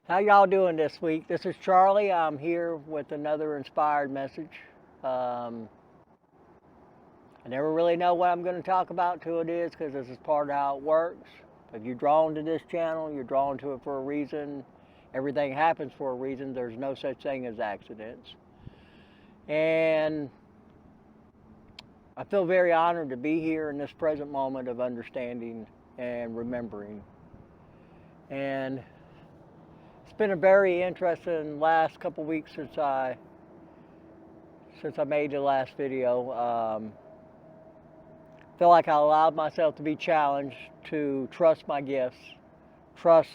How y'all doing this week? This is Charlie. I'm here with another inspired message. Um, I never really know what I'm going to talk about till it is because this is part of how it works. If you're drawn to this channel, you're drawn to it for a reason. Everything happens for a reason. There's no such thing as accidents. And I feel very honored to be here in this present moment of understanding and remembering. And it's been a very interesting last couple weeks since I made the last video. Feel like I allowed myself to be challenged to trust my gifts, trust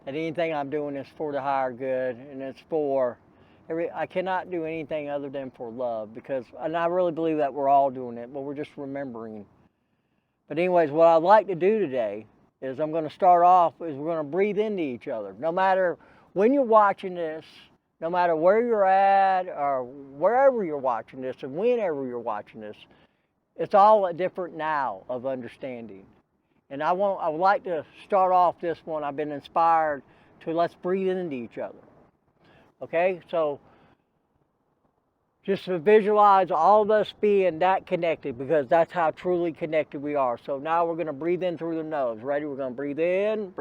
that anything I'm doing is for the higher good, and it's for I cannot do anything other than for love, because, and I really believe that we're all doing it, but we're just remembering. But anyways, what I'd like to do today is I'm going to start off is we're going to breathe into each other. No matter when you're watching this, no matter where you're at or wherever you're watching this and whenever you're watching this, it's all a different now of understanding. And I would like to start off this one. I've been inspired to let's breathe into each other. Okay, so just to visualize all of us being that connected, because that's how truly connected we are. So now we're going to breathe in through the nose. Ready? We're going to breathe in,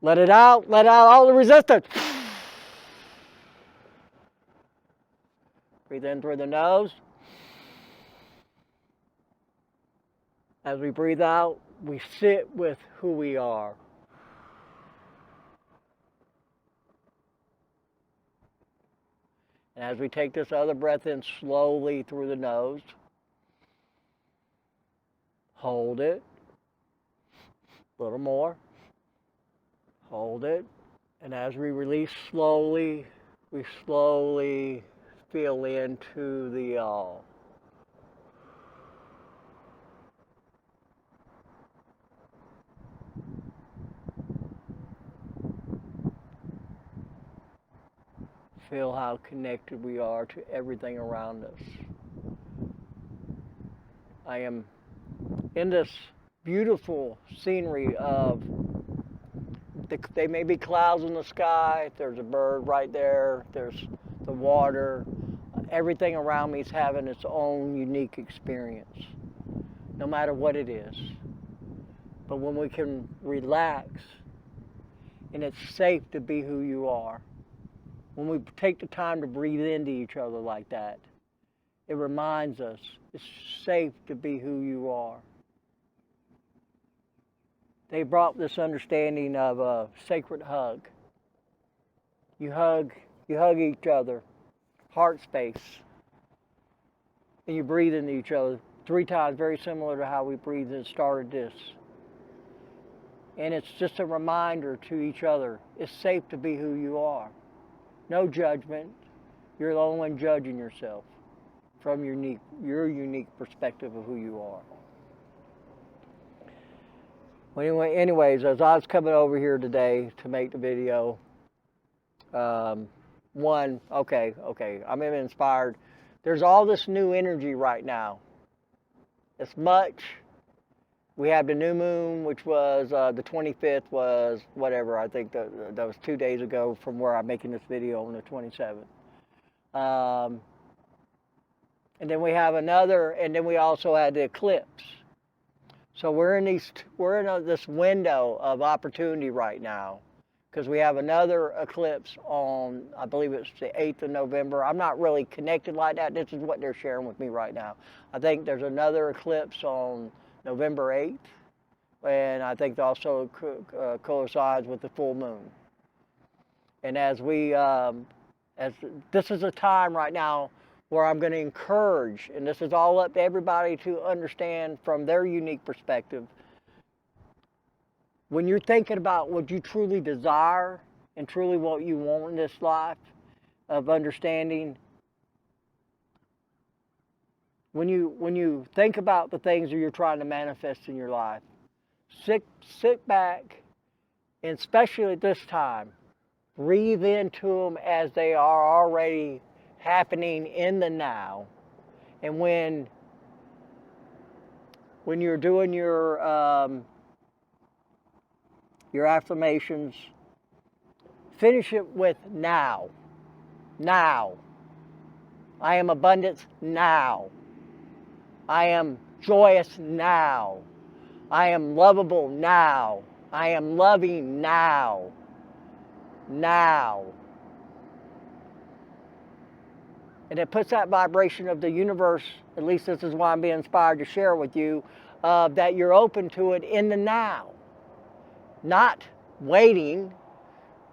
let out all the resistance. Breathe in through the nose. As we breathe out, we sit with who we are. And as we take this other breath in slowly through the nose, hold it. A little more. Hold it. And as we release slowly, we slowly feel into the all. Feel how connected we are to everything around us. I am in this beautiful scenery of, they may be clouds in the sky, there's a bird right there, there's the water. Everything around me is having its own unique experience, no matter what it is. But when we can relax, and it's safe to be who you are, when we take the time to breathe into each other like that, it reminds us it's safe to be who you are. They brought this understanding of a sacred hug. You hug each other, heart space, and you breathe into each other 3 times, very similar to how we breathed and started this. And it's just a reminder to each other, it's safe to be who you are. No judgment. You're the only one judging yourself from your unique perspective of who you are. Well, anyways, as I was coming over here today to make the video, I'm inspired. There's all this new energy right now. It's much. We have the new moon, which was the 25th was whatever. I think that was 2 days ago from where I'm making this video on the 27th. And then we have another, and then we also had the eclipse. So we're in this window of opportunity right now, because we have another eclipse on, I believe it's the 8th of November. I'm not really connected like that. This is what they're sharing with me right now. I think there's another eclipse on November 8th, and I think also coincides with the full moon. And as this is a time right now where I'm going to encourage, and this is all up to everybody to understand from their unique perspective. When you're thinking about what you truly desire and truly what you want in this life of understanding, when you think about the things that you're trying to manifest in your life, sit back, and especially at this time, breathe into them as they are already happening in the now. And when you're doing your your affirmations, finish it with now. Now. I am abundance now. I am joyous now. I am lovable now. I am loving now. Now. And it puts that vibration of the universe, at least this is why I'm being inspired to share with you, that you're open to it in the now. Not waiting.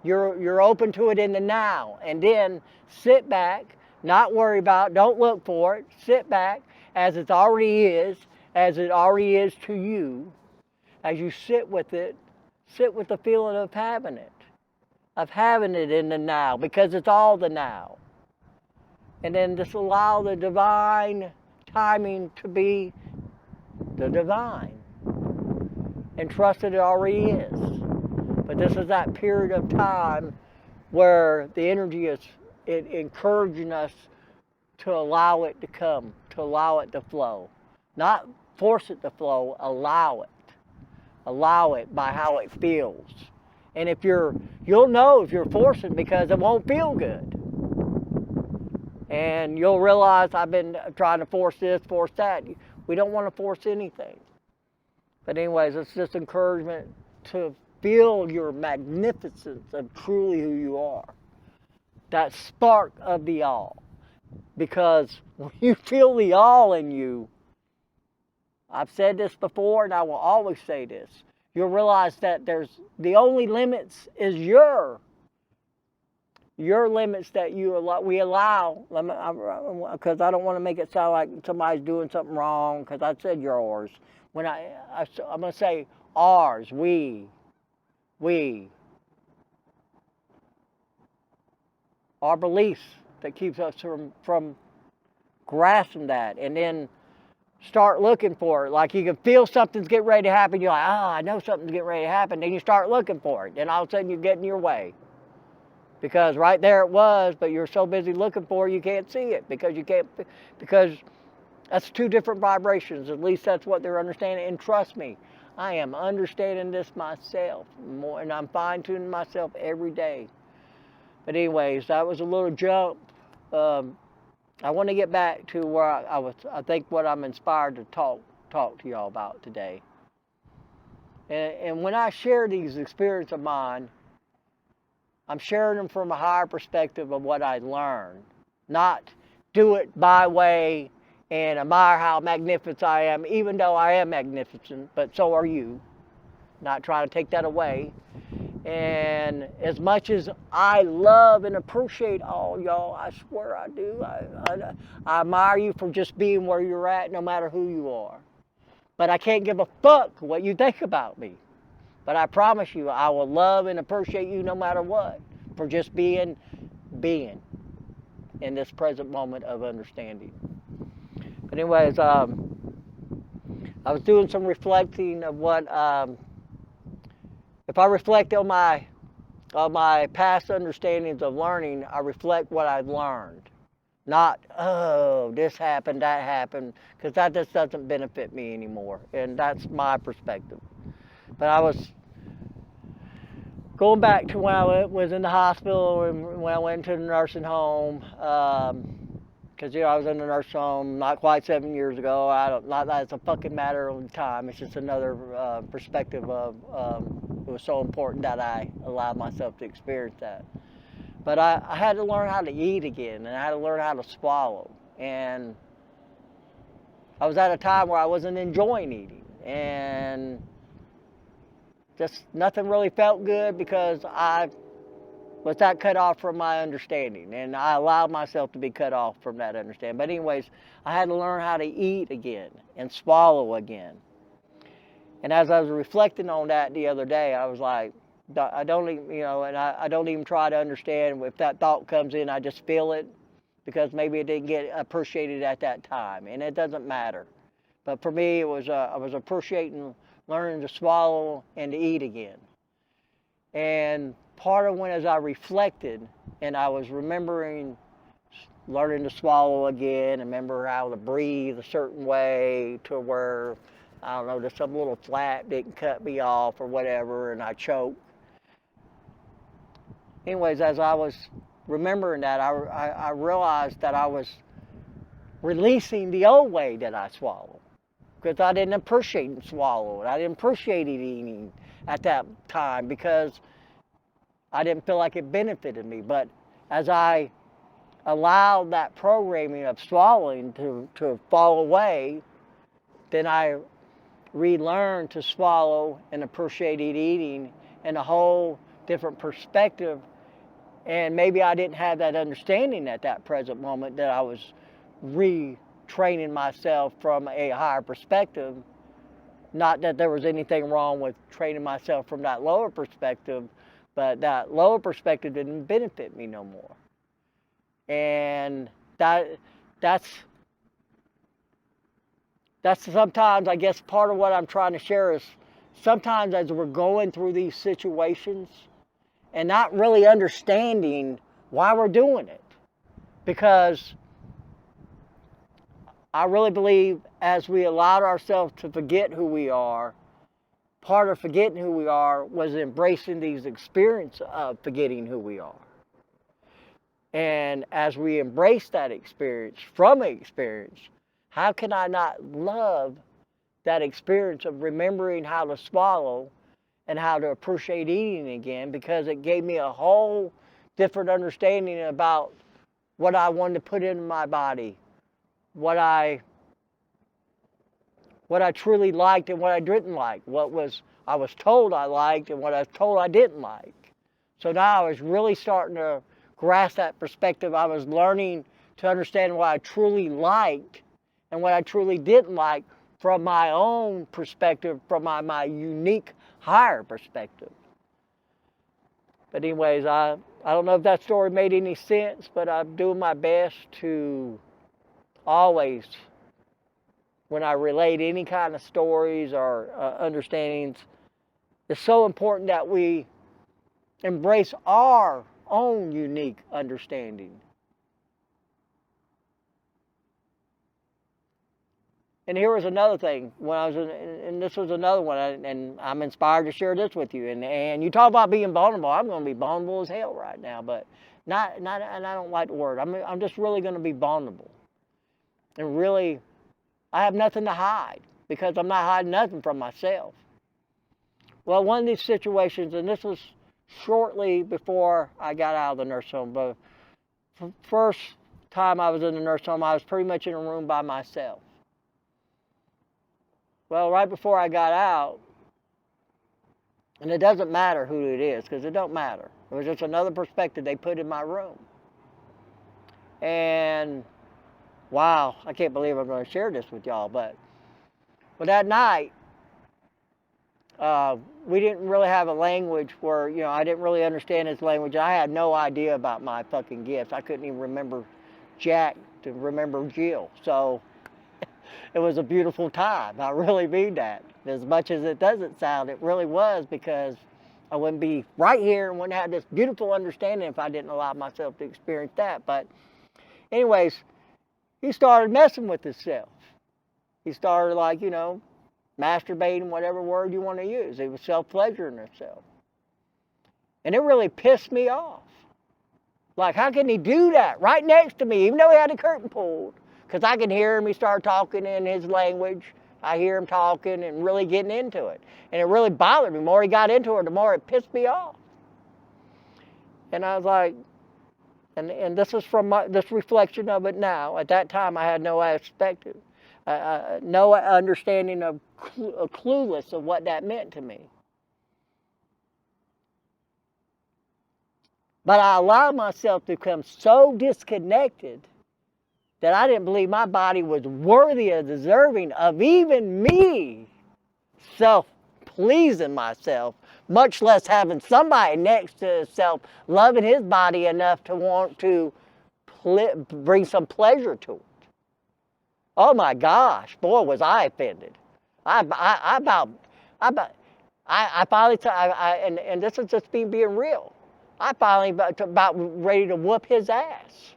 You're open to it in the now. And then sit back, not worry about, don't look for it. Sit back as it already is to you. As you sit with it, sit with the feeling of having it in the now, because it's all the now. And then just allow the divine timing to be the divine. And trust that it already is. But this is that period of time where the energy is encouraging us to allow it to come, to allow it to flow. Not force it to flow, allow it. Allow it by how it feels. And you'll know if you're forcing, because it won't feel good. And you'll realize I've been trying to force this, force that. We don't want to force anything. But anyways, it's just encouragement to feel your magnificence of truly who you are. That spark of the all. Because when you feel the all in you, I've said this before and I will always say this, you'll realize that the only limits is your limits that we allow, because I don't want to make it sound like somebody's doing something wrong, because I said yours. When I'm going to say ours, we. Our beliefs that keeps us from grasping that, and then start looking for it. Like you can feel something's getting ready to happen, you're like, I know something's getting ready to happen, then you start looking for it, then all of a sudden you get in your way. Because right there it was, but you're so busy looking for it, you can't see it, because that's two different vibrations. At least that's what they're understanding. And trust me, I am understanding this myself more, and I'm fine-tuning myself every day. But anyways, that was a little jump. I want to get back to where I think what I'm inspired to talk to y'all about today. And when I share these experiences of mine, I'm sharing them from a higher perspective of what I learned. Not do it my way and admire how magnificent I am, even though I am magnificent, but so are you. Not trying to take that away. And as much as I love and appreciate all y'all, I swear I do. I admire you for just being where you're at, no matter who you are. But I can't give a fuck what you think about me. But I promise you, I will love and appreciate you no matter what, for just being in this present moment of understanding. But anyways, I was doing some reflecting of what, if I reflect on my past understandings of learning, I reflect what I've learned. Not, this happened, that happened, because that just doesn't benefit me anymore. And that's my perspective. But I was going back to when I was in the hospital and when I went to the nursing home, because I was in the nursing home not quite 7 years ago. Not that it's a fucking matter of time. It's just another perspective of it was so important that I allowed myself to experience that. But I had to learn how to eat again, and I had to learn how to swallow. And I was at a time where I wasn't enjoying eating, and just nothing really felt good because I was that cut off from my understanding, and I allowed myself to be cut off from that understanding. But anyways, I had to learn how to eat again and swallow again. And as I was reflecting on that the other day, I was like, I don't even, I don't even try to understand. If that thought comes in, I just feel it, because maybe it didn't get appreciated at that time, and it doesn't matter. But for me, I was appreciating learning to swallow and to eat again. And part of when, as I reflected, and I was remembering learning to swallow again, and remember how to breathe a certain way to where I don't know, just some little flap didn't cut me off or whatever, and I choked. Anyways, as I was remembering that, I realized that I was releasing the old way that I swallowed, because I didn't appreciate swallowing. I didn't appreciate eating at that time because I didn't feel like it benefited me. But as I allowed that programming of swallowing to fall away, then I relearned to swallow and appreciate eating in a whole different perspective. And maybe I didn't have that understanding at that present moment that I was retraining myself from a higher perspective. Not that there was anything wrong with training myself from that lower perspective, but that lower perspective didn't benefit me no more. And that's sometimes, I guess, part of what I'm trying to share is sometimes as we're going through these situations and not really understanding why we're doing it. Because I really believe as we allowed ourselves to forget who we are, part of forgetting who we are was embracing these experiences of forgetting who we are. And as we embrace that experience, from experience, how can I not love that experience of remembering how to swallow and how to appreciate eating again, because it gave me a whole different understanding about what I wanted to put into my body, what I truly liked and what I didn't like, I was told I liked and what I was told I didn't like. So now I was really starting to grasp that perspective. I was learning to understand what I truly liked and what I truly didn't like from my own perspective, from my unique higher perspective. But anyways, I don't know if that story made any sense, but I'm doing my best to always, when I relate any kind of stories or understandings, it's so important that we embrace our own unique understanding. And here was another thing, when I was and this was another one, and I'm inspired to share this with you. And you talk about being vulnerable. I'm going to be vulnerable as hell right now, but not, and I don't like the word. I'm just really going to be vulnerable. And really, I have nothing to hide because I'm not hiding nothing from myself. Well, one of these situations, and this was shortly before I got out of the nurse home, but first time I was in the nurse home, I was pretty much in a room by myself. Well, right before I got out, and it doesn't matter who it is, because it don't matter. It was just another perspective they put in my room. And, wow, I can't believe I'm going to share this with y'all, but that night, we didn't really have a language where, I didn't really understand his language. I had no idea about my fucking gifts. I couldn't even remember Jack to remember Jill. So it was a beautiful time. I really mean that. As much as it doesn't sound, it really was, because I wouldn't be right here and wouldn't have this beautiful understanding if I didn't allow myself to experience that. But anyways, he started messing with himself. He started masturbating, whatever word you want to use. He was self-pleasuring himself. And it really pissed me off. Like, how can he do that right next to me, even though he had the curtain pulled? Because I could hear him, he started talking in his language. I hear him talking and really getting into it. And it really bothered me. The more he got into it, the more it pissed me off. And I was like, and this is from this reflection of it now. At that time, I had no perspective, no understanding of clueless of what that meant to me. But I allowed myself to become so disconnected that I didn't believe my body was worthy or deserving of even me self-pleasing myself, much less having somebody next to himself loving his body enough to want to bring some pleasure to it. Oh my gosh, boy, was I offended. I finally, and this is just me being real, I finally about ready to whoop his ass.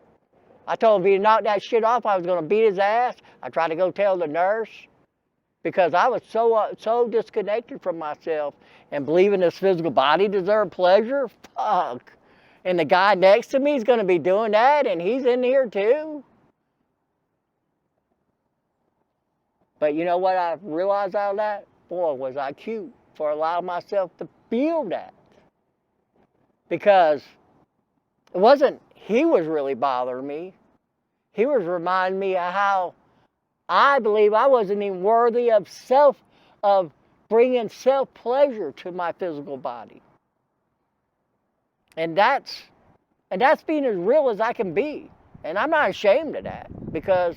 I told him if he knocked that shit off, I was going to beat his ass. I tried to go tell the nurse because I was so disconnected from myself and believing this physical body deserved pleasure. Fuck. And the guy next to me is going to be doing that, and he's in here too. But you know what I realized out of that? Boy, was I cute for allowing myself to feel that. Because it wasn't he was really bothering me. He was reminding me of how I believe I wasn't even worthy of bringing self-pleasure to my physical body. And that's being as real as I can be. And I'm not ashamed of that, because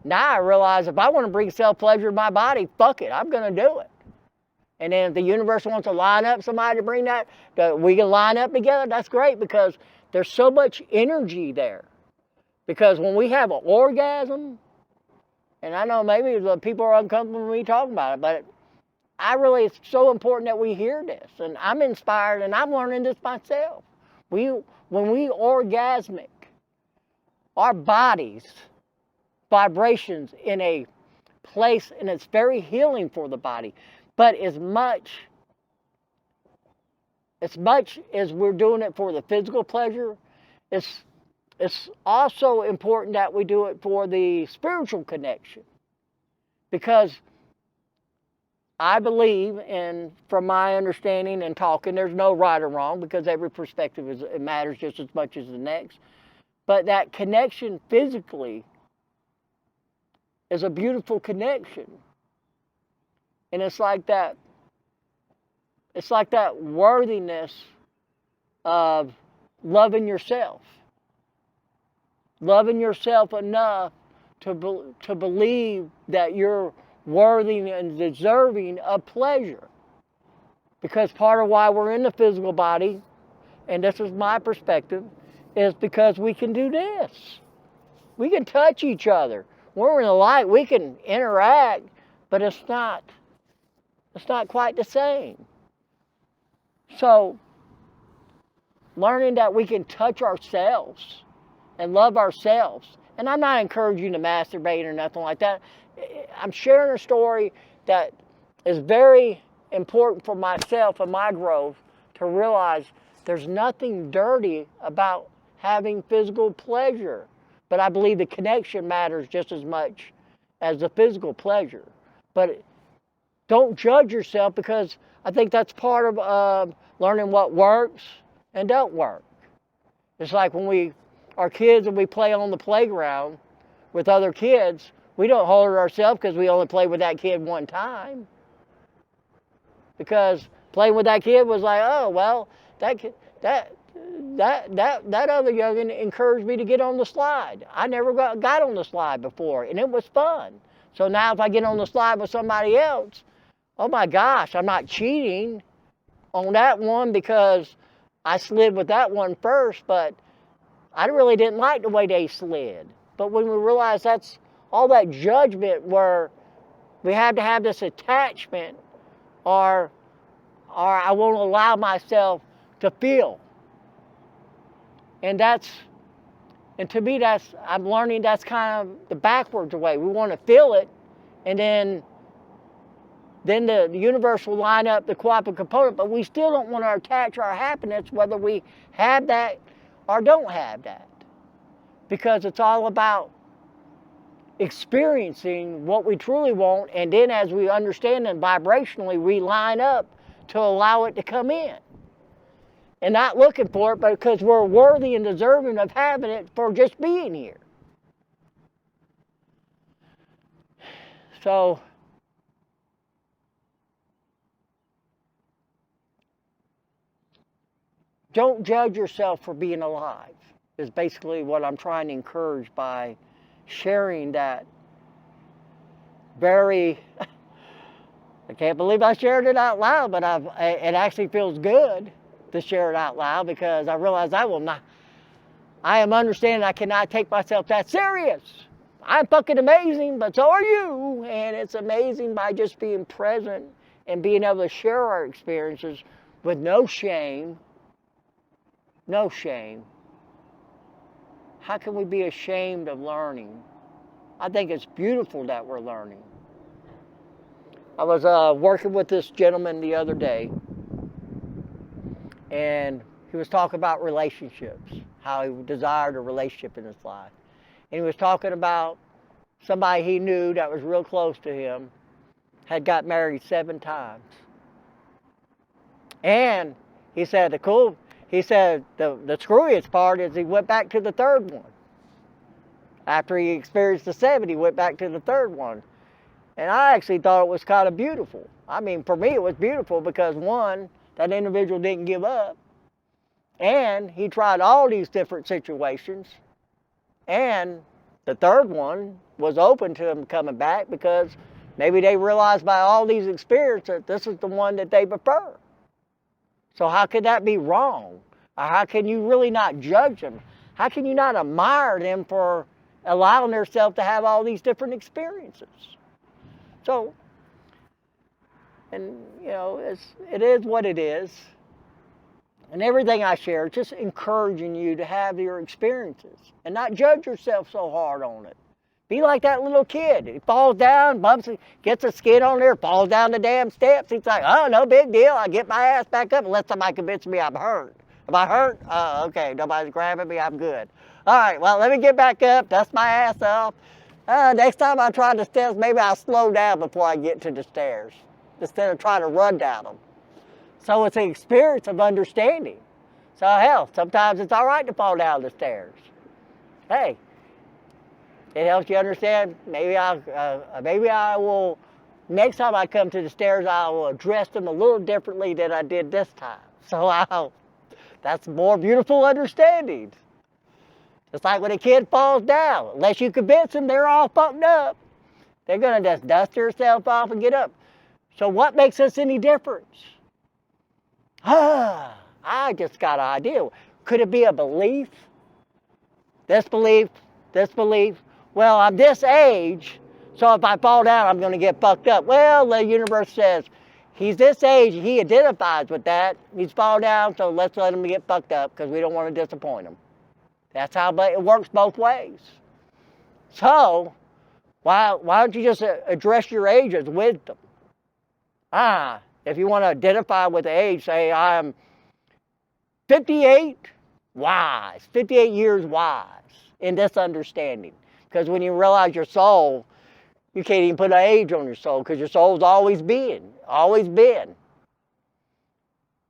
now I realize if I want to bring self-pleasure to my body, fuck it, I'm going to do it. And then if the universe wants to line up somebody to bring that, we can line up together, that's great, because there's so much energy there. Because when we have an orgasm, and I know maybe the people are uncomfortable with me talking about it, but it's so important that we hear this. And I'm inspired, and I'm learning this myself. When we orgasmic, our bodies, vibrations in a place, and it's very healing for the body. But as much as we're doing it for the physical pleasure, it's also important that we do it for the spiritual connection. Because I believe, and from my understanding and talking, there's no right or wrong, because every perspective it matters just as much as the next. But that connection physically is a beautiful connection. And it's like that worthiness of loving yourself. Loving yourself enough to believe that you're worthy and deserving of pleasure. Because part of why we're in the physical body, and this is my perspective, is because we can do this. We can touch each other. When we're in the light, we can interact, but it's not quite the same. So, learning that we can touch ourselves and love ourselves. And I'm not encouraging you to masturbate or nothing like that. I'm sharing a story that is very important for myself and my growth, to realize there's nothing dirty about having physical pleasure. But I believe the connection matters just as much as the physical pleasure. But don't judge yourself, because I think that's part of learning what works and don't work. It's like when we are kids and we play on the playground with other kids, we don't hold it ourselves because we only played with that kid one time. Because playing with that kid was like, oh, well, that other youngin encouraged me to get on the slide. I never got on the slide before, and it was fun. So now if I get on the slide with somebody else, oh my gosh, I'm not cheating on that one because I slid with that one first, but I really didn't like the way they slid. But when we realize that's all that judgment where we have to have this attachment, or I won't allow myself to feel. And to me, I'm learning that's kind of the backwards way. We want to feel it, and then the universe will line up the cooperative component, but we still don't want to attach our happiness whether we have that or don't have that. Because it's all about experiencing what we truly want, and then as we understand it vibrationally, we line up to allow it to come in. And not looking for it, but because we're worthy and deserving of having it for just being here. So, don't judge yourself for being alive, is basically what I'm trying to encourage by sharing that very, I can't believe I shared it out loud, but it actually feels good to share it out loud, because I realize I am understanding I cannot take myself that serious. I'm fucking amazing, but so are you. And it's amazing by just being present and being able to share our experiences with no shame. No shame. How can we be ashamed of learning? I think it's beautiful that we're learning. I was working with this gentleman the other day, and he was talking about relationships, how he desired a relationship in his life. And he was talking about somebody he knew that was real close to him had got married 7 times. And he said the screwiest part is he went back to the 3rd one. After he experienced the 7, he went back to the 3rd one. And I actually thought it was kind of beautiful. I mean, for me it was beautiful because, one, that individual didn't give up. And he tried all these different situations. And the 3rd one was open to him coming back because maybe they realized by all these experiences that this is the one that they prefer. So how could that be wrong? Or how can you really not judge them? How can you not admire them for allowing themselves to have all these different experiences? So, and you know, it is what it is. And everything I share is just encouraging you to have your experiences and not judge yourself so hard on it. Be like that little kid. He falls down, bumps, gets a skid on there, falls down the damn steps. He's like, oh, no big deal. I get my ass back up unless somebody convinces me I'm hurt. Am I hurt? Oh, okay. Nobody's grabbing me. I'm good. All right, well, let me get back up, dust my ass off. Next time I try the stairs, maybe I'll slow down before I get to the stairs instead of trying to run down them. So it's an experience of understanding. So hell, sometimes it's all right to fall down the stairs. Hey, it helps you understand. Maybe I will, next time I come to the stairs, I will address them a little differently than I did this time. So that's more beautiful understanding. It's like when a kid falls down. Unless you convince them they're all fucked up, they're going to just dust themselves off and get up. So what makes us any difference? I just got an idea. Could it be a belief? This belief, this belief. Well, I'm this age, so if I fall down, I'm going to get fucked up. Well, the universe says, he's this age, he identifies with that. He's fallen down, so let's let him get fucked up because we don't want to disappoint him. That's how it works both ways. So, why don't you just address your age as wisdom? If you want to identify with the age, say, I'm 58 wise, 58 years wise in this understanding. Because when you realize your soul, you can't even put an age on your soul because your soul's always been.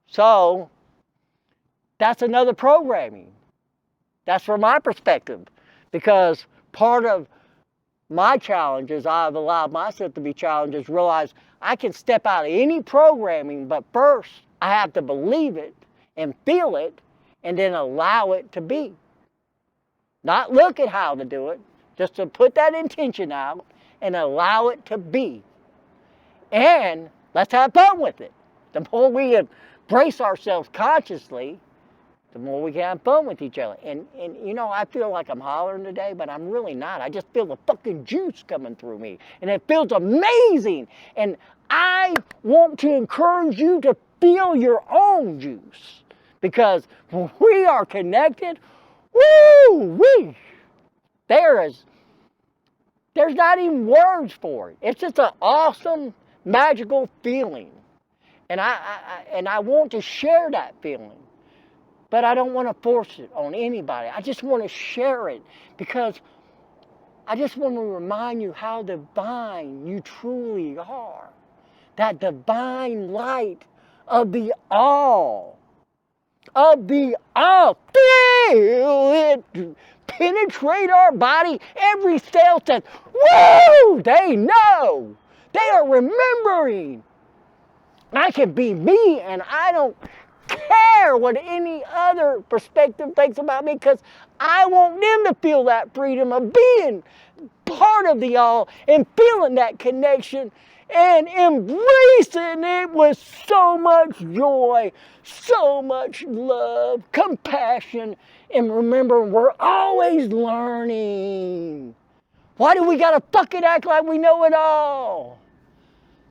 So, that's another programming. That's from my perspective. Because part of my challenge is I've allowed myself to be challenged is realize I can step out of any programming, but first I have to believe it and feel it and then allow it to be. Not look at how to do it, just to put that intention out and allow it to be. And let's have fun with it. The more we embrace ourselves consciously, the more we can have fun with each other. And you know, I feel like I'm hollering today, but I'm really not. I just feel the fucking juice coming through me. And it feels amazing. And I want to encourage you to feel your own juice. Because when we are connected, woo-wee, there's not even words for it. It's just an awesome, magical feeling. And I want to share that feeling. But I don't want to force it on anybody. I just want to share it because I just want to remind you how divine you truly are. That divine light of the all. Of the all. Feel it penetrate our body. Every cell says, woo! They know. They are remembering. I can be me and I don't care what any other perspective thinks about me because I want them to feel that freedom of being part of the all and feeling that connection and embracing it with so much joy, so much love, compassion, and remember, we're always learning. Why do we gotta fucking act like we know it all?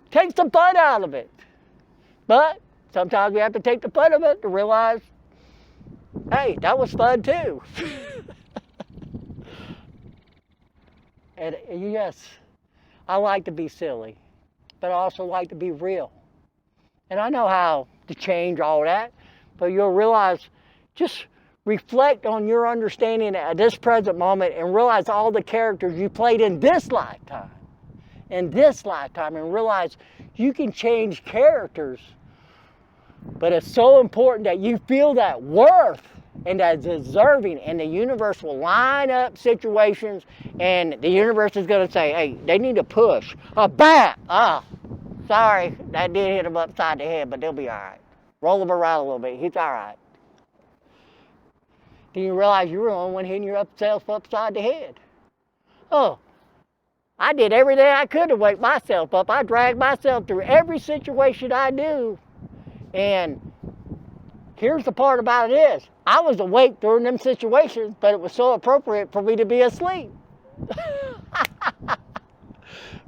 Take some fun out of it. But sometimes we have to take the fun of it to realize, hey, that was fun too. And yes, I like to be silly. but I also like to be real. And I know how to change all that, but you'll realize, just reflect on your understanding at this present moment and realize all the characters you played in this lifetime, and realize you can change characters. But it's so important that you feel that worth and that deserving, and the universe will line up situations, and the universe is going to say, hey, they need to push. Bam! Sorry, that did hit him upside the head, but they'll be all right. Roll him around a little bit. He's all right. Then you realize you were the only one hitting yourself upside the head. Oh, I did everything I could to wake myself up. I dragged myself through every situation I do. And here's the part about it is, I was awake during them situations, but it was so appropriate for me to be asleep.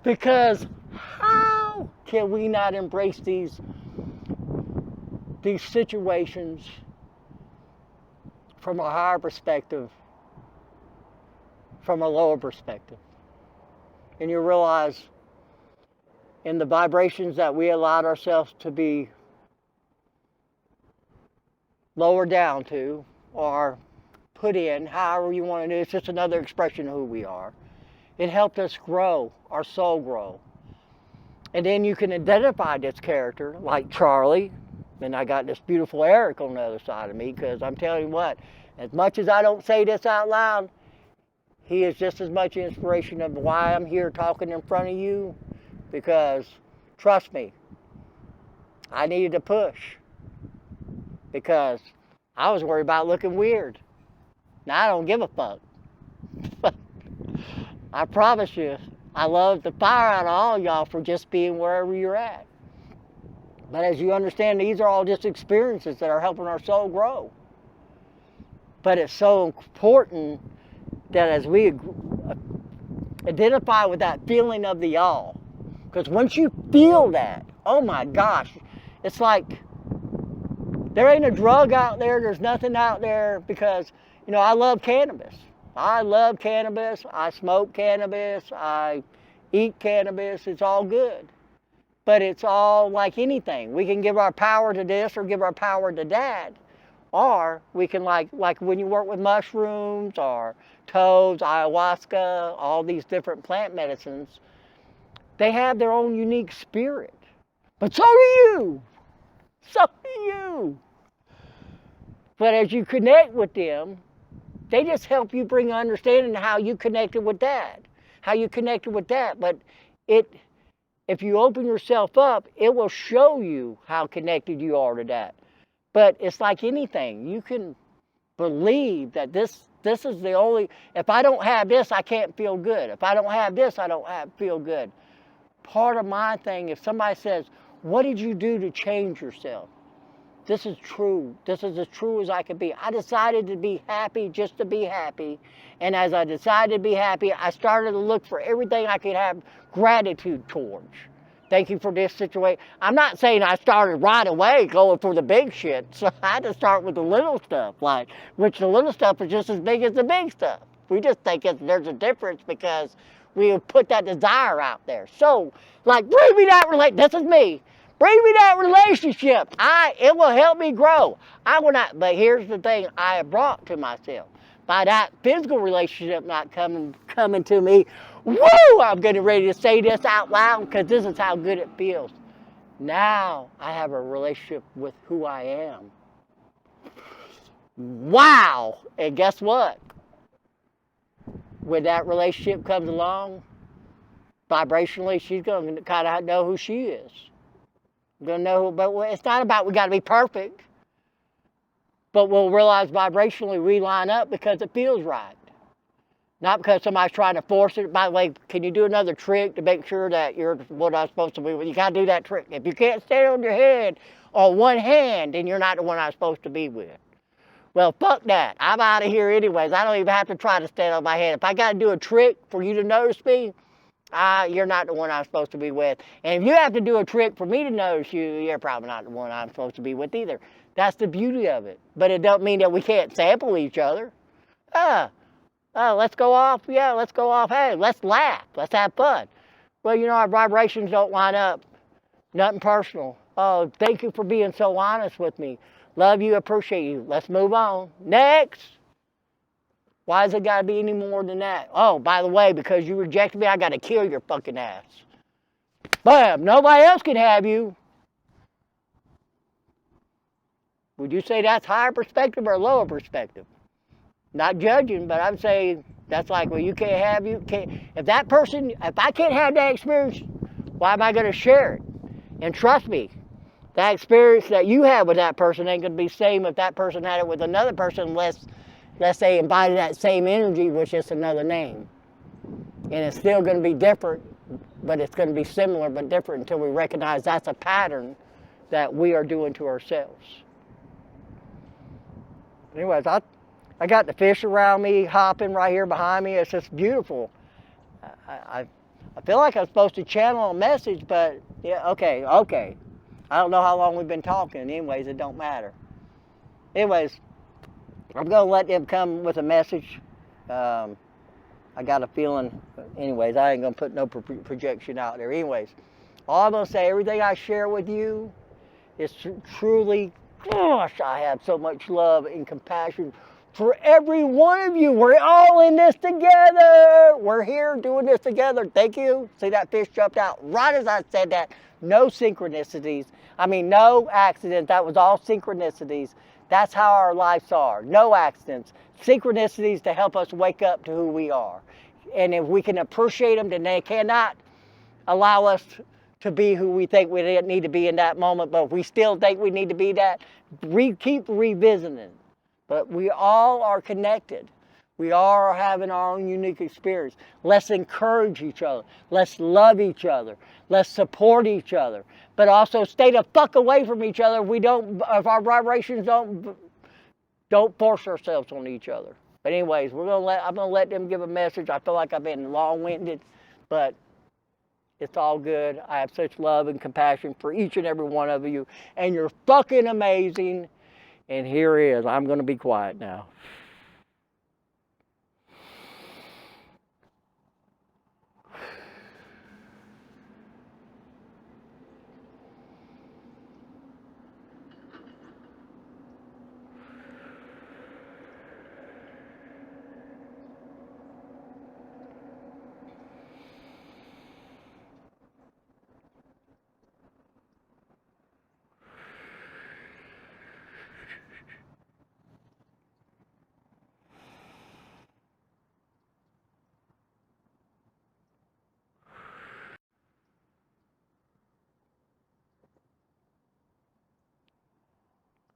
Because how can we not embrace these situations from a higher perspective, from a lower perspective? And you realize in the vibrations that we allowed ourselves to be lowered down to, or put in, however you want to do it, it's just another expression of who we are. It helped us grow, our soul grow. And then you can identify this character, like Charlie, and I got this beautiful Eric on the other side of me, because I'm telling you what, as much as I don't say this out loud, he is just as much inspiration of why I'm here talking in front of you, because trust me, I needed to push, because I was worried about looking weird. Now I don't give a fuck. I promise you, I love the fire out of all y'all for just being wherever you're at. But as you understand, these are all just experiences that are helping our soul grow. But it's so important that as we identify with that feeling of the all, because once you feel that, oh my gosh, it's like there ain't a drug out there, there's nothing out there, because, you know, I love cannabis. I love cannabis, I smoke cannabis, I eat cannabis, it's all good. But it's all like anything. We can give our power to this or give our power to that. Or we can, like when you work with mushrooms or toads, ayahuasca, all these different plant medicines, they have their own unique spirit. But so do you. So do you. But as you connect with them, they just help you bring understanding to how you connected with that. How you connected with that. But if you open yourself up, it will show you how connected you are to that. But it's like anything. You can believe that this is the only, if I don't have this, I can't feel good. If I don't have this, I don't feel good. Part of my thing, if somebody says, what did you do to change yourself? This is true. This is as true as I can be. I decided to be happy just to be happy. And as I decided to be happy, I started to look for everything I could have gratitude towards. Thank you for this situation. I'm not saying I started right away going for the big shit. So I had to start with the little stuff, which the little stuff is just as big as the big stuff. We just think there's a difference because we put that desire out there. So, bring me that relationship. This is me. Bring me that relationship. It will help me grow. I will not. But here's the thing I have brought to myself. By that physical relationship not coming to me, woo! I'm getting ready to say this out loud because this is how good it feels. Now I have a relationship with who I am. Wow! And guess what? When that relationship comes along, vibrationally, she's going to kind of know who she is. Going to know, but it's not about we got to be perfect. But we'll realize vibrationally we line up because it feels right. Not because somebody's trying to force it. By the way, can you do another trick to make sure that you're what I'm supposed to be with? You got to do that trick. If you can't stand on your head on one hand, then you're not the one I'm supposed to be with. Well, fuck that. I'm out of here anyways. I don't even have to try to stand on my head. If I got to do a trick for you to notice me, you're not the one I'm supposed to be with. And if you have to do a trick for me to notice you, you're probably not the one I'm supposed to be with either. That's the beauty of it. But it don't mean that we can't sample each other. Let's go off. Yeah, let's go off. Hey, let's laugh. Let's have fun. Well, you know, our vibrations don't line up. Nothing personal. Oh, thank you for being so honest with me. Love you, appreciate you. Let's move on. Next. Why has it got to be any more than that? Oh, by the way, because you rejected me, I got to kill your fucking ass. Bam, nobody else can have you. Would you say that's higher perspective or lower perspective? Not judging, but I would say that's like, well, you can't have you. Can't, if I can't have that experience, why am I going to share it? And trust me, that experience that you have with that person ain't going to be the same if that person had it with another person unless they embody that same energy with just another name. And it's still going to be different, but it's going to be similar but different until we recognize that's a pattern that we are doing to ourselves. Anyways, I got the fish around me, hopping right here behind me. It's just beautiful. I feel like I'm supposed to channel a message, but yeah, okay. I don't know how long we've been talking. Anyways, it don't matter. Anyways, I'm going to let them come with a message. I got a feeling, anyways, I ain't going to put no projection out there. Anyways, all I'm going to say, everything I share with you is truly, gosh, I have so much love and compassion for every one of you. We're all in this together. We're here doing this together. Thank you. See, that fish jumped out right as I said that. No synchronicities. I mean, no accidents. That was all synchronicities. That's how our lives are. No accidents. Synchronicities to help us wake up to who we are. And if we can appreciate them, then they cannot allow us to be who we think we need to be in that moment. But if we still think we need to be that, keep revisiting. But we all are connected. We all are having our own unique experience. Let's encourage each other. Let's love each other. Let's support each other. But also stay the fuck away from each other if our vibrations don't force ourselves on each other. But anyways, I'm gonna let them give a message. I feel like I've been long-winded, but it's all good. I have such love and compassion for each and every one of you, and you're fucking amazing. And here he is. I'm gonna be quiet now.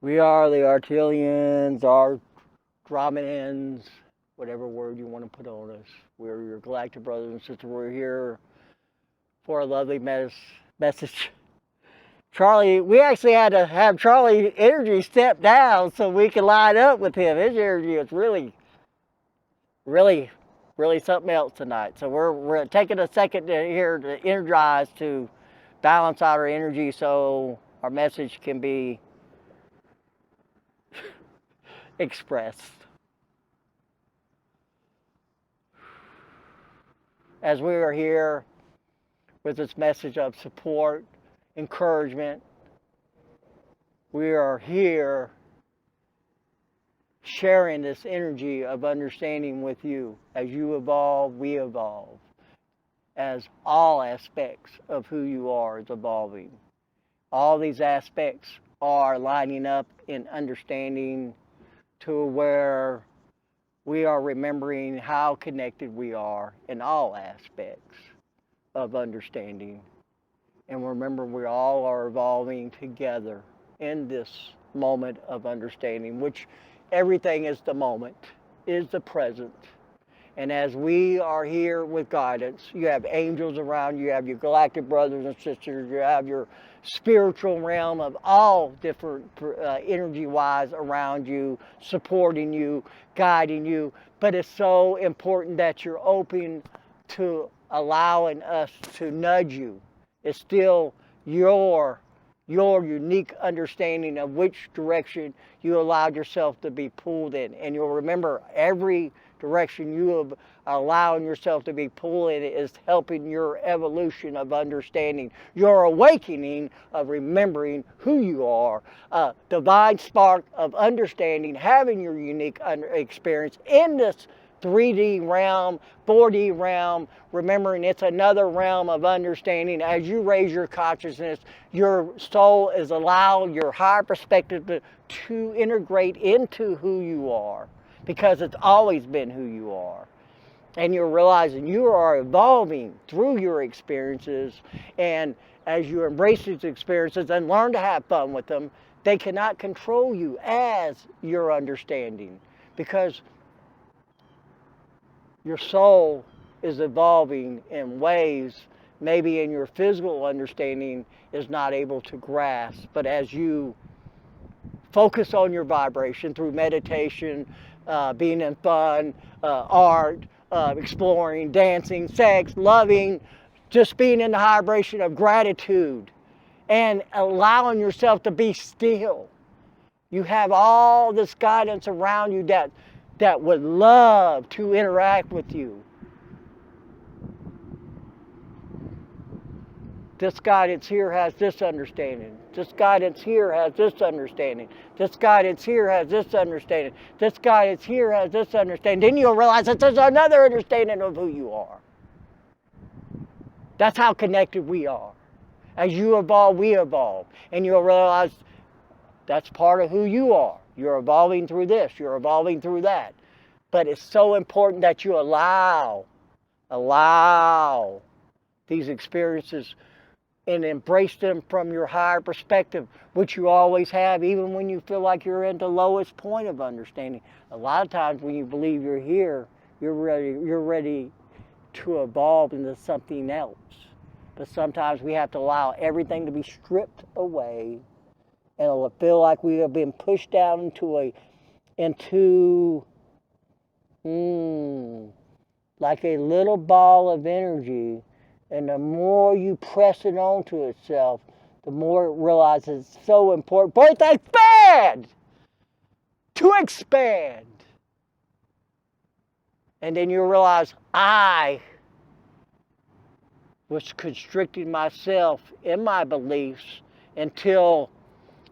We are the Arcturians, Arcturians, whatever word you want to put on us. We're your galactic brothers and sisters. We're here for a lovely message. Charlie, we actually had to have Charlie energy step down so we could line up with him. His energy is really something else tonight. So we're taking a second here to energize, to balance out our energy so our message can be expressed. As we are here with this message of support, encouragement, we are here sharing this energy of understanding with you. As you evolve, we evolve. As all aspects of who you are is evolving. All these aspects are lining up in understanding to where we are remembering how connected we are in all aspects of understanding. And remember, we all are evolving together in this moment of understanding, which everything is the moment, is the present. And as we are here with guidance, you have angels around you, have your galactic brothers and sisters, you have your spiritual realm of all different energy-wise around you, supporting you, guiding you. But it's so important that you're open to allowing us to nudge you. It's still your unique understanding of which direction you allowed yourself to be pulled in. And you'll remember every direction you are allowing yourself to be pulled in is helping your evolution of understanding, your awakening of remembering who you are, a divine spark of understanding, having your unique experience in this 3D realm, 4D realm, remembering it's another realm of understanding. As you raise your consciousness, your soul is allowed your higher perspective to integrate into who you are, because it's always been who you are. And you're realizing you are evolving through your experiences, and as you embrace these experiences and learn to have fun with them, they cannot control you as your understanding, because your soul is evolving in ways maybe in your physical understanding is not able to grasp. But as you focus on your vibration through meditation, being in fun, art, exploring, dancing, sex, loving, just being in the vibration of gratitude and allowing yourself to be still, you have all this guidance around you that would love to interact with you. This guidance here has this understanding. This guidance here has this understanding. This guidance here has this understanding. This guidance here has this understanding. Then you'll realize that there's another understanding of who you are. That's how connected we are. As you evolve, we evolve. And you'll realize that's part of who you are. You're evolving through this. You're evolving through that. But it's so important that you allow these experiences and embrace them from your higher perspective, which you always have, even when you feel like you're at the lowest point of understanding. A lot of times when you believe you're here, you're ready to evolve into something else. But sometimes we have to allow everything to be stripped away, and it'll feel like we have been pushed down into like a little ball of energy. And the more you press it onto itself, the more it realizes it's so important for it to expand. To expand. And then you realize I was constricting myself in my beliefs until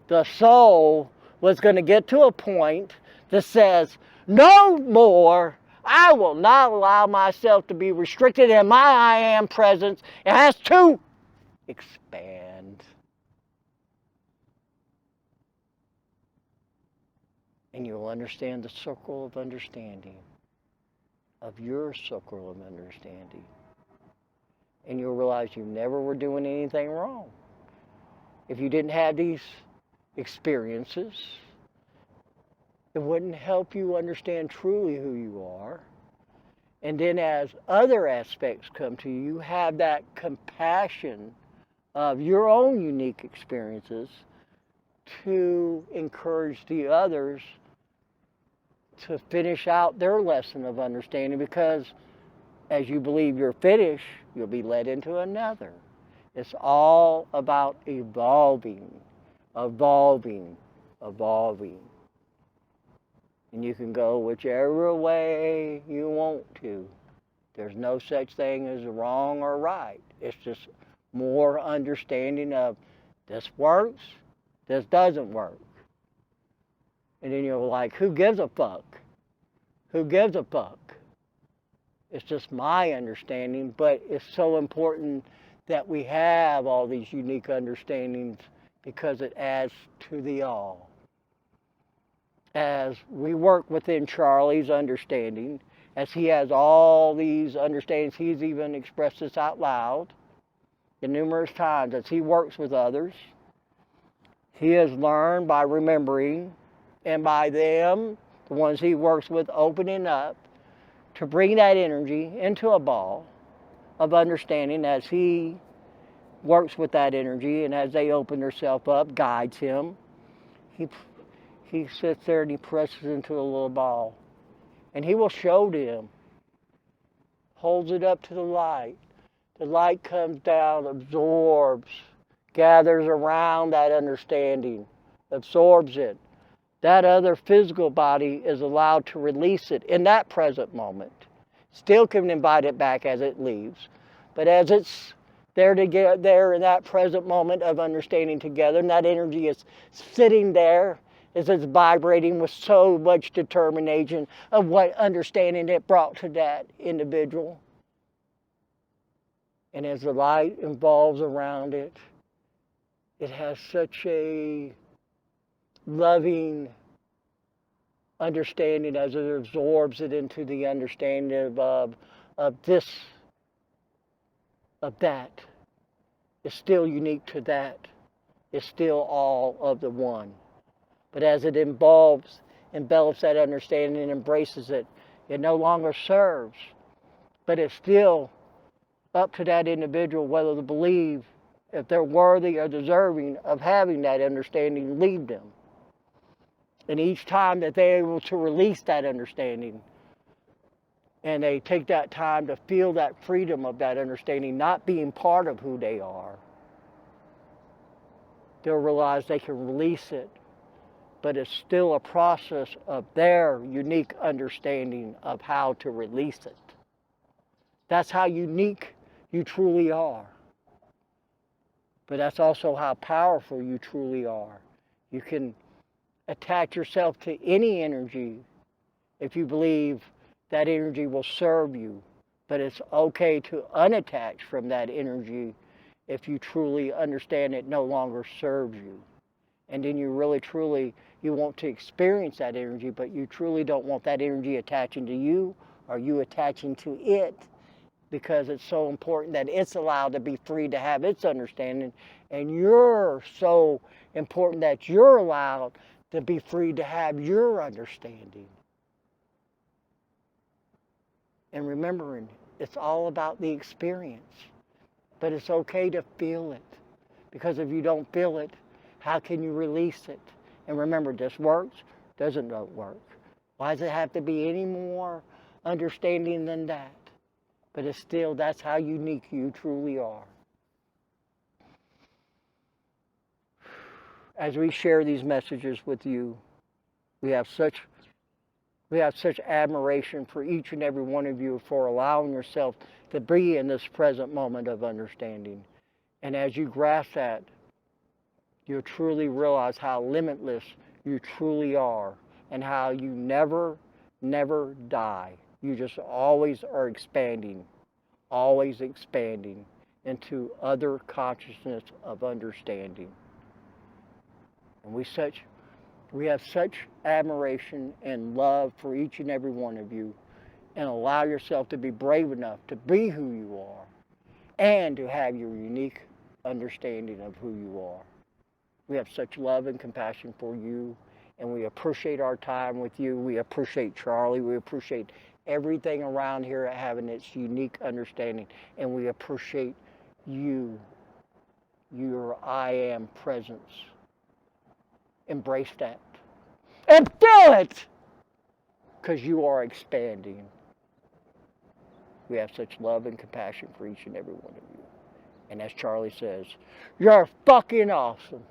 the soul was going to get to a point that says, no more. I will not allow myself to be restricted in my I am presence. It has to expand. And you'll understand the circle of understanding, of your circle of understanding. And you'll realize you never were doing anything wrong. If you didn't have these experiences, it wouldn't help you understand truly who you are. And then as other aspects come to you, you have that compassion of your own unique experiences to encourage the others to finish out their lesson of understanding, because as you believe you're finished, you'll be led into another. It's all about evolving. And you can go whichever way you want to. There's no such thing as wrong or right. It's just more understanding of this works, this doesn't work. And then you're like, who gives a fuck? Who gives a fuck? It's just my understanding, but it's so important that we have all these unique understandings, because it adds to the all. As we work within Charlie's understanding, as he has all these understandings, he's even expressed this out loud in numerous times. As he works with others, he has learned by remembering, and by them, the ones he works with, opening up to bring that energy into a ball of understanding as he works with that energy, and as they open themselves up, guides him. He sits there and he presses into a little ball. And he will show them. Holds it up to the light. The light comes down, absorbs, gathers around that understanding, absorbs it, that other physical body is allowed to release it in that present moment. Still can invite it back as it leaves. But as it's there there in that present moment of understanding together, and that energy is sitting there as it's vibrating with so much determination of what understanding it brought to that individual. And as the light involves around it, it has such a loving understanding as it absorbs it into the understanding of this, of that. It's still unique to that. It's still all of the one. But as it envelops that understanding and embraces it, it no longer serves. But it's still up to that individual whether to believe if they're worthy or deserving of having that understanding lead them. And each time that they're able to release that understanding and they take that time to feel that freedom of that understanding, not being part of who they are, they'll realize they can release it, but it's still a process of their unique understanding of how to release it. That's how unique you truly are. But that's also how powerful you truly are. You can attach yourself to any energy if you believe that energy will serve you. But it's okay to unattach from that energy if you truly understand it no longer serves you. And then you really, truly, you want to experience that energy, but you truly don't want that energy attaching to you or you attaching to it, because it's so important that it's allowed to be free to have its understanding, and you're so important that you're allowed to be free to have your understanding. And remembering, it's all about the experience, but it's okay to feel it, because if you don't feel it, how can you release it? And remember, this works, doesn't work. Why does it have to be any more understanding than that? But it's still, that's how unique you truly are. As we share these messages with you, we have such admiration for each and every one of you for allowing yourself to be in this present moment of understanding. And as you grasp that, you'll truly realize how limitless you truly are and how you never, never die. You just always are expanding into other consciousness of understanding. And we have such admiration and love for each and every one of you, and allow yourself to be brave enough to be who you are and to have your unique understanding of who you are. We have such love and compassion for you, and we appreciate our time with you. We appreciate Charlie. We appreciate everything around here having its unique understanding, and we appreciate you, your I am presence. Embrace that and feel it, because you are expanding. We have such love and compassion for each and every one of you. And as Charlie says, you're fucking awesome.